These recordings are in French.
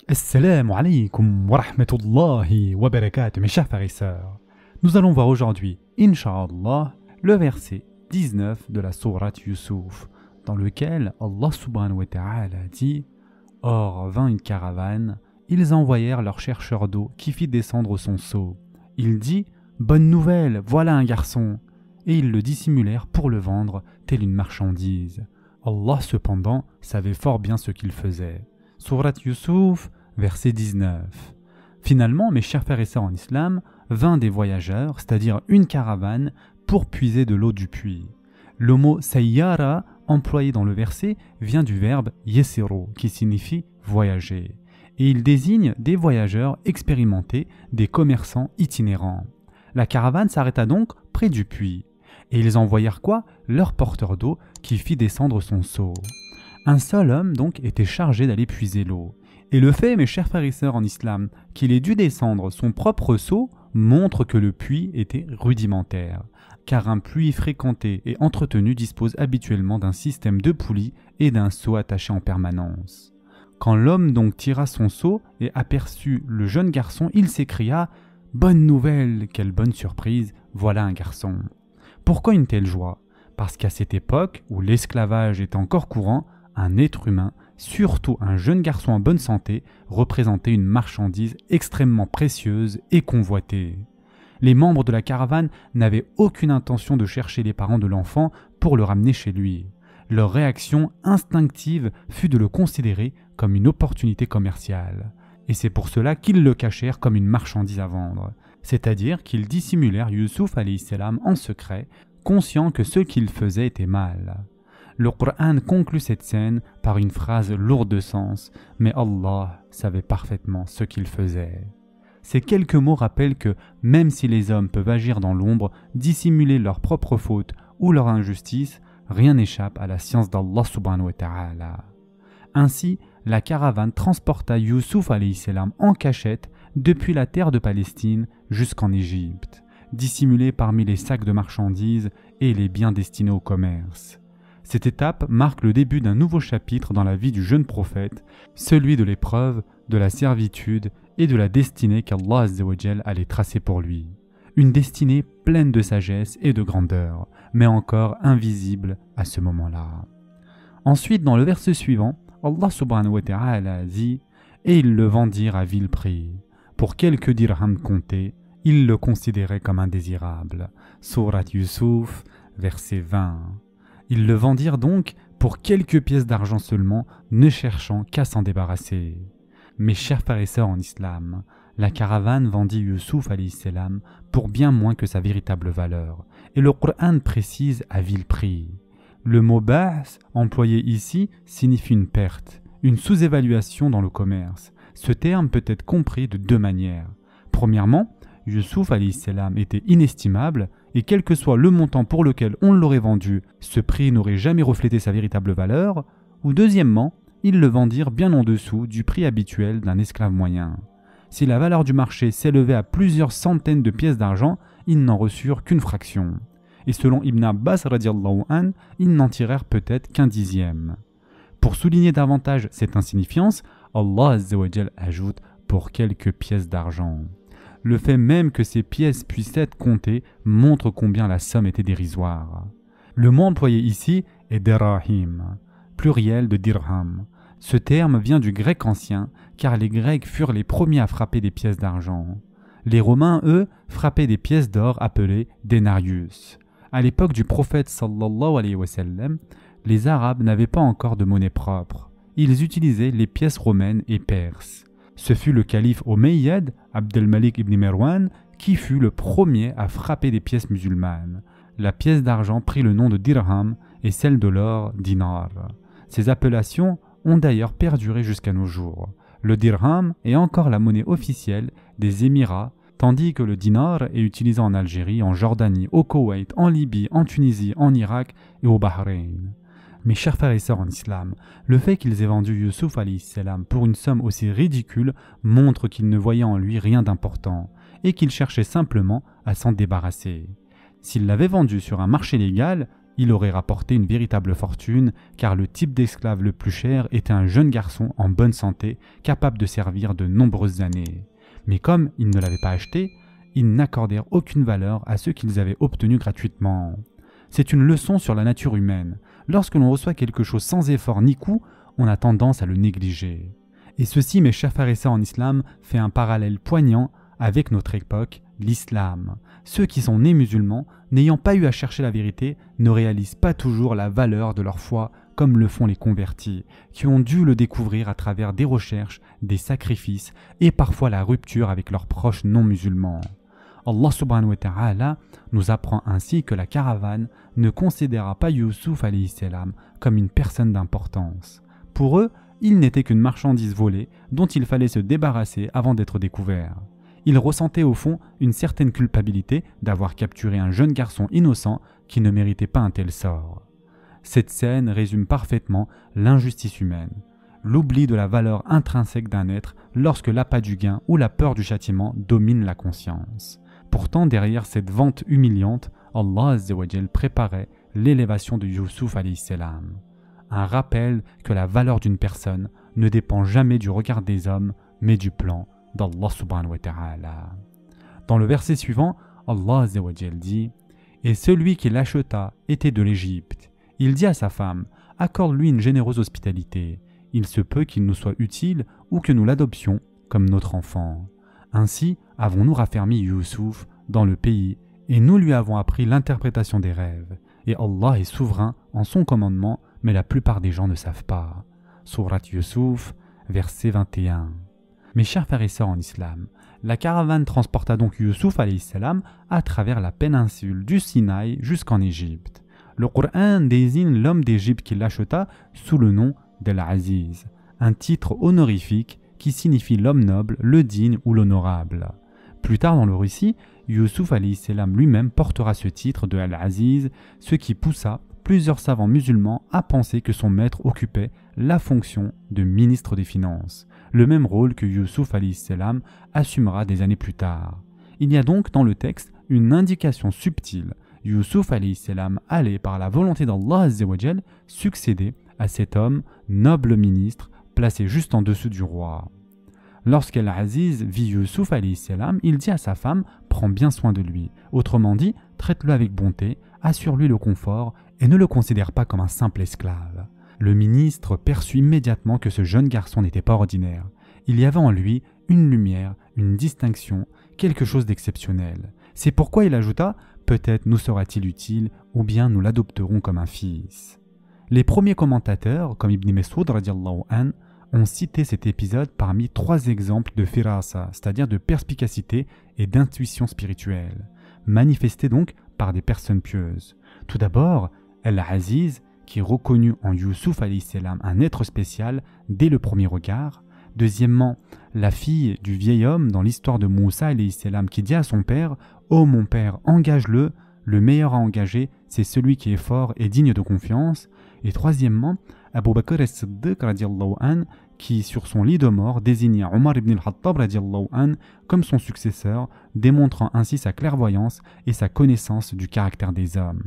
Assalamu alaikum wa rahmatullahi wa barakatuh, mes chers frères et sœurs. Nous allons voir aujourd'hui, Inch'Allah, le verset 19 de la sourate Yusuf, dans lequel Allah subhanahu wa ta'ala dit « Or vint une caravane, ils envoyèrent leur chercheur d'eau qui fit descendre son seau. Il dit « Bonne nouvelle, voilà un garçon !» Et ils le dissimulèrent pour le vendre, telle une marchandise. Allah cependant savait fort bien ce qu'il faisait. Sourate Yusuf, verset 19. Finalement, mes chers frères et sœurs en islam, vint des voyageurs, c'est-à-dire une caravane, pour puiser de l'eau du puits. Le mot sayyara, employé dans le verset, vient du verbe yesiru, qui signifie voyager. Et il désigne des voyageurs expérimentés, des commerçants itinérants. La caravane s'arrêta donc près du puits. Et ils envoyèrent quoi? Leur porteur d'eau qui fit descendre son seau. Un seul homme donc était chargé d'aller puiser l'eau. Et le fait, mes chers frères et sœurs en islam, qu'il ait dû descendre son propre seau montre que le puits était rudimentaire, car un puits fréquenté et entretenu dispose habituellement d'un système de poulies et d'un seau attaché en permanence. Quand l'homme donc tira son seau et aperçut le jeune garçon, il s'écria « Bonne nouvelle, quelle bonne surprise, voilà un garçon !» Pourquoi une telle joie? Parce qu'à cette époque, où l'esclavage était encore courant, un être humain, surtout un jeune garçon en bonne santé, représentait une marchandise extrêmement précieuse et convoitée. Les membres de la caravane n'avaient aucune intention de chercher les parents de l'enfant pour le ramener chez lui. Leur réaction instinctive fut de le considérer comme une opportunité commerciale. Et c'est pour cela qu'ils le cachèrent comme une marchandise à vendre. C'est-à-dire qu'ils dissimulèrent Yusuf alayhi salam en secret, conscients que ce qu'ils faisaient était mal. Le Coran conclut cette scène par une phrase lourde de sens, mais Allah savait parfaitement ce qu'il faisait. Ces quelques mots rappellent que, même si les hommes peuvent agir dans l'ombre, dissimuler leurs propres fautes ou leur injustice, rien n'échappe à la science d'Allah subhanahu wa ta'ala. Ainsi, la caravane transporta Yusuf alayhi salam en cachette depuis la terre de Palestine jusqu'en Égypte, dissimulé parmi les sacs de marchandises et les biens destinés au commerce. Cette étape marque le début d'un nouveau chapitre dans la vie du jeune prophète, celui de l'épreuve, de la servitude et de la destinée qu'Allah Azza wa Jal allait tracer pour lui. Une destinée pleine de sagesse et de grandeur, mais encore invisible à ce moment-là. Ensuite, dans le verset suivant, Allah subhanahu wa ta'ala dit « Et ils le vendirent à vil prix. Pour quelques dirhams comptés, ils le considéraient comme indésirable. » Sourate Yusuf, verset 20. Ils le vendirent donc pour quelques pièces d'argent seulement, ne cherchant qu'à s'en débarrasser. Mes chers frères et sœurs en islam, la caravane vendit Yusuf alayhi salam pour bien moins que sa véritable valeur, et le Coran précise à vil prix. Le mot ba's employé ici signifie une perte, une sous-évaluation dans le commerce. Ce terme peut être compris de deux manières. Premièrement, Yusuf alayhi salam était inestimable et quel que soit le montant pour lequel on l'aurait vendu, ce prix n'aurait jamais reflété sa véritable valeur. Ou deuxièmement, ils le vendirent bien en dessous du prix habituel d'un esclave moyen. Si la valeur du marché s'élevait à plusieurs centaines de pièces d'argent, ils n'en reçurent qu'une fraction. Et selon Ibn Abbas radiallahu an, ils n'en tirèrent peut-être qu'un dixième. Pour souligner davantage cette insignifiance, Allah Azza wa Jal ajoute « pour quelques pièces d'argent ». Le fait même que ces pièces puissent être comptées montre combien la somme était dérisoire. Le mot employé ici est dirahim, pluriel de dirham. Ce terme vient du grec ancien, car les Grecs furent les premiers à frapper des pièces d'argent. Les Romains, eux, frappaient des pièces d'or appelées denarius. À l'époque du prophète sallallahu alayhi wa sallam, les Arabes n'avaient pas encore de monnaie propre. Ils utilisaient les pièces romaines et perses. Ce fut le calife Omeyyad, Abdelmalik ibn Marwan, qui fut le premier à frapper des pièces musulmanes. La pièce d'argent prit le nom de dirham et celle de l'or dinar. Ces appellations ont d'ailleurs perduré jusqu'à nos jours. Le dirham est encore la monnaie officielle des Émirats, tandis que le dinar est utilisé en Algérie, en Jordanie, au Koweït, en Libye, en Tunisie, en Irak et au Bahreïn. Mes chers frères et sœurs en islam, le fait qu'ils aient vendu Yusuf alayhi salam pour une somme aussi ridicule montre qu'ils ne voyaient en lui rien d'important et qu'ils cherchaient simplement à s'en débarrasser. S'ils l'avaient vendu sur un marché légal, Il aurait rapporté une véritable fortune, car le type d'esclave le plus cher était un jeune garçon en bonne santé, capable de servir de nombreuses années. Mais comme ils ne l'avaient pas acheté, ils n'accordèrent aucune valeur à ce qu'ils avaient obtenu gratuitement. C'est une leçon sur la nature humaine. Lorsque l'on reçoit quelque chose sans effort ni coût, on a tendance à le négliger. Et ceci, mes chers frères et sœurs en islam, fait un parallèle poignant avec notre époque, l'islam. Ceux qui sont nés musulmans, n'ayant pas eu à chercher la vérité, ne réalisent pas toujours la valeur de leur foi comme le font les convertis, qui ont dû le découvrir à travers des recherches, des sacrifices et parfois la rupture avec leurs proches non musulmans. Allah subhanahu wa ta'ala nous apprend ainsi que la caravane ne considéra pas Youssouf alayhi salam comme une personne d'importance. Pour eux, il n'était qu'une marchandise volée dont il fallait se débarrasser avant d'être découvert. Ils ressentaient au fond une certaine culpabilité d'avoir capturé un jeune garçon innocent qui ne méritait pas un tel sort. Cette scène résume parfaitement l'injustice humaine, l'oubli de la valeur intrinsèque d'un être lorsque l'appât du gain ou la peur du châtiment domine la conscience. Pourtant, derrière cette vente humiliante, Allah Azza wa Jal préparait l'élévation de Youssouf alayhi salam. Un rappel que la valeur d'une personne ne dépend jamais du regard des hommes, mais du plan d'Allah subhanahu wa ta'ala. Dans le verset suivant, Allah Azza wa Jal dit « Et celui qui l'acheta était de l'Égypte. Il dit à sa femme, accorde-lui une généreuse hospitalité. Il se peut qu'il nous soit utile ou que nous l'adoptions comme notre enfant. Ainsi avons-nous raffermi Youssouf dans le pays et nous lui avons appris l'interprétation des rêves. Et Allah est souverain en son commandement, mais la plupart des gens ne savent pas. » Surat Youssouf, verset 21. Mes chers frères et sœurs en islam, la caravane transporta donc Youssouf alayhi salam à travers la péninsule du Sinaï jusqu'en Égypte. Le Coran désigne l'homme d'Égypte qui l'acheta sous le nom d'Al-Aziz, un titre honorifique qui signifie l'homme noble, le digne ou l'honorable. Plus tard dans le récit, Youssouf alayhi salam lui-même portera ce titre de Al-Aziz, ce qui poussa plusieurs savants musulmans à penser que son maître occupait la fonction de ministre des Finances, le même rôle que Youssouf alayhi salam assumera des années plus tard. Il y a donc dans le texte une indication subtile. Youssouf alayhi salam allait par la volonté d'Allah Azza wa Jal succéder à cet homme, noble ministre, placé juste en dessous du roi. Lorsqu'Al-Aziz vit Youssouf alayhi salam, il dit à sa femme « Prends bien soin de lui », autrement dit, traite-le avec bonté, assure-lui le confort et ne le considère pas comme un simple esclave. Le ministre perçut immédiatement que ce jeune garçon n'était pas ordinaire. Il y avait en lui une lumière, une distinction, quelque chose d'exceptionnel. C'est pourquoi il ajouta « Peut-être nous sera-t-il utile ou bien nous l'adopterons comme un fils ». Les premiers commentateurs, comme Ibn Messoud radiallahu anh, ont cité cet épisode parmi 3 exemples de firasa, c'est-à-dire de perspicacité et d'intuition spirituelle, manifestés donc par des personnes pieuses. Tout d'abord, Al-Aziz, qui reconnut en Youssouf alayhi salam un être spécial dès le premier regard. Deuxièmement, la fille du vieil homme dans l'histoire de Moussa alayhi salam qui dit à son père « Oh mon père, engage-le, le meilleur à engager, c'est celui qui est fort et digne de confiance. » Et troisièmement, Abu Bakr as-Siddiq radiallahu anh, qui sur son lit de mort désigna Omar ibn al-Khattab radiallahu anh comme son successeur, démontrant ainsi sa clairvoyance et sa connaissance du caractère des hommes.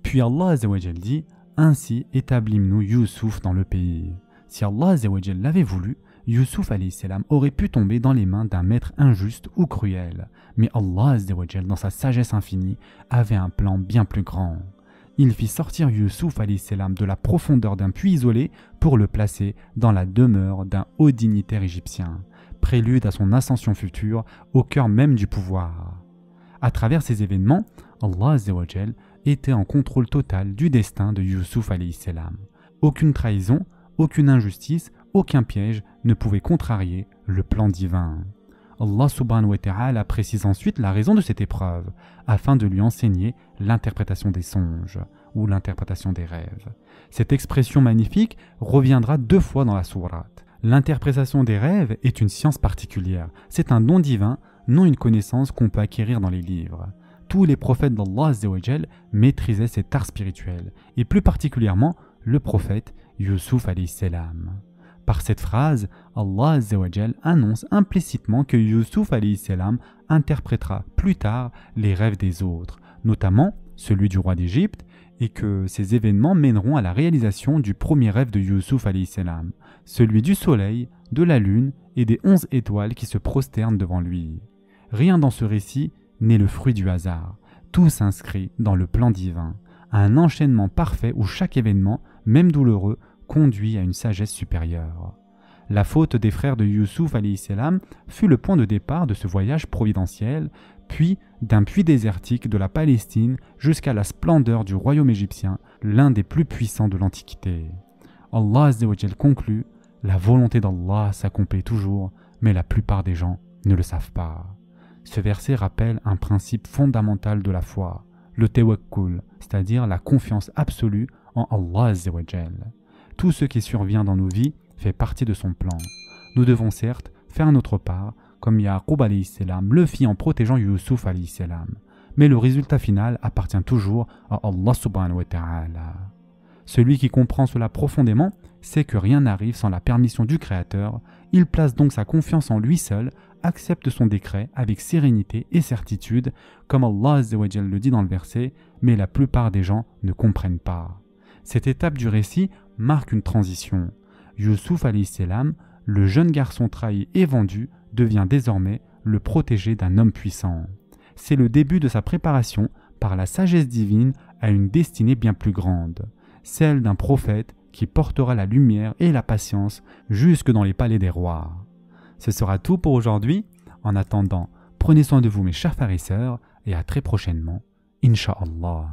Puis Allah Azza wa Jal dit « Ainsi établîmes-nous Youssouf dans le pays. » Si Allah Azza wa Jal l'avait voulu, Youssouf alayhi salam aurait pu tomber dans les mains d'un maître injuste ou cruel. Mais Allah Azza wa Jal, dans sa sagesse infinie, avait un plan bien plus grand. Il fit sortir Youssouf alayhi salam de la profondeur d'un puits isolé pour le placer dans la demeure d'un haut dignitaire égyptien, prélude à son ascension future au cœur même du pouvoir. À travers ces événements, Allah Azza wa Jal était en contrôle total du destin de Youssouf alayhi salam. Aucune trahison, aucune injustice, aucun piège ne pouvait contrarier le plan divin. Allah subhanahu wa ta'ala précise ensuite la raison de cette épreuve, afin de lui enseigner l'interprétation des songes, ou l'interprétation des rêves. Cette expression magnifique reviendra 2 fois dans la sourate. L'interprétation des rêves est une science particulière, c'est un don divin, non une connaissance qu'on peut acquérir dans les livres. Tous les prophètes d'Allah Azza wa Jal maîtrisaient cet art spirituel, et plus particulièrement le prophète Youssouf alayhi salam. Par cette phrase, Allah Azza wa Jal annonce implicitement que Youssouf alayhi salam interprétera plus tard les rêves des autres, notamment celui du roi d'Égypte et que ces événements mèneront à la réalisation du premier rêve de Youssouf alayhi salam, celui du soleil, de la lune et des 11 étoiles qui se prosternent devant lui. Rien dans ce récit n'est le fruit du hasard, tout s'inscrit dans le plan divin, un enchaînement parfait où chaque événement, même douloureux, conduit à une sagesse supérieure. La faute des frères de Youssouf alayhi salam fut le point de départ de ce voyage providentiel, puis d'un puits désertique de la Palestine jusqu'à la splendeur du royaume égyptien, l'un des plus puissants de l'Antiquité. Allah Azza wa Jal conclut « La volonté d'Allah s'accomplit toujours, mais la plupart des gens ne le savent pas. » Ce verset rappelle un principe fondamental de la foi, le tawakkul, c'est-à-dire la confiance absolue en Allah Azza wa Jal. Tout ce qui survient dans nos vies fait partie de son plan. Nous devons certes faire notre part, comme Yaqub alayhi salam le fit en protégeant Youssouf alayhi salam, mais le résultat final appartient toujours à Allah subhanahu wa ta'ala. Celui qui comprend cela profondément sait que rien n'arrive sans la permission du Créateur, il place donc sa confiance en lui seul, accepte son décret avec sérénité et certitude, comme Allah Azza wa Jal le dit dans le verset, mais la plupart des gens ne comprennent pas. Cette étape du récit marque une transition. Youssouf alayhi salam, le jeune garçon trahi et vendu, devient désormais le protégé d'un homme puissant. C'est le début de sa préparation par la sagesse divine à une destinée bien plus grande, celle d'un prophète qui portera la lumière et la patience jusque dans les palais des rois. Ce sera tout pour aujourd'hui. En attendant, prenez soin de vous mes chers frères et sœurs et à très prochainement, Inch'Allah.